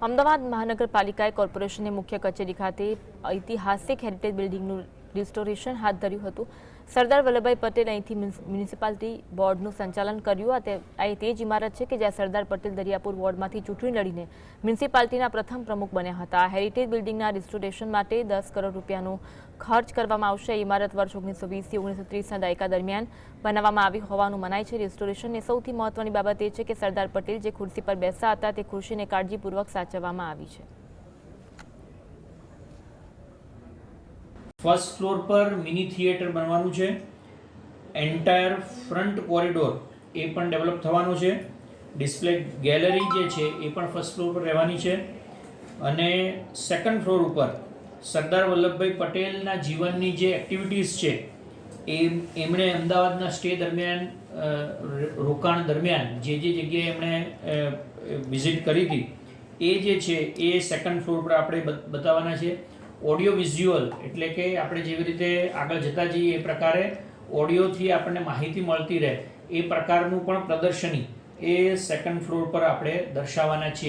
અમદાવાદ મહાનગરપાલિકાએ કોર્પોરેશનની મુખ્ય કચેરી ખાતે ઐતિહાસિક હેરિટેજ બિલ્ડિંગનું રિસ્ટોરેશન હાથ ધર્યું હતું। સરદાર વલ્લભભાઈ પટેલ અહીંથી મ્યુનિસિપાલિટી બોર્ડનું સંચાલન કર્યું। આ તે જ ઇમારત છે કે જ્યાં સરદાર પટેલ દરિયાપુર વોર્ડમાંથી ચૂંટણી લડીને મ્યુનિસિપાલિટીના પ્રથમ પ્રમુખ બન્યા હતા। આ હેરિટેજ બિલ્ડિંગના રિસ્ટોરેશન માટે 10 કરોડ રૂપિયાનો ખર્ચ કરવામાં આવશે। આ ઇમારત વર્ષ 1920થી 1930ના દાયકા દરમિયાન બનાવવામાં આવી હોવાનું મનાય છે। રિસ્ટોરેશનની સૌથી મહત્વની બાબત એ છે કે સરદાર પટેલ જે ખુરશી પર બેસતા હતા તે ખુરશીને કાળજીપૂર્વક સાચવવામાં આવી છે। फर्स्ट फ्लोर पर मिनी थिएटर बनवानुं छे। एंटायर फ्रंट कॉरिडोर ए पण डेवलप थवानो छे। डिस्प्ले गैलरी जे छे ए पण फर्स्ट फ्लोर पर रहेवानी छे। अने सेकंड फ्लोर पर सरदार वल्लभभाई पटेलना जीवननी जे एक्टिविटीज छे एमणे अमदावादना स्टे दरमियान रोकाण दरमियान जे जग्याए एमणे विजिट करी थी ए जे छे ए सेकंड फ्लोर पर आपणे बताववाना छे। ऑडियो विज्युअल एटले के आपणे जेवी रीते आगळ जता जईए ए प्रकारे ऑडियोथी आपणे माहिती मळती रहे ए प्रकारनुं पण प्रदर्शनी ए सेकंड फ्लोर पर आपणे दर्शाववाना छीए।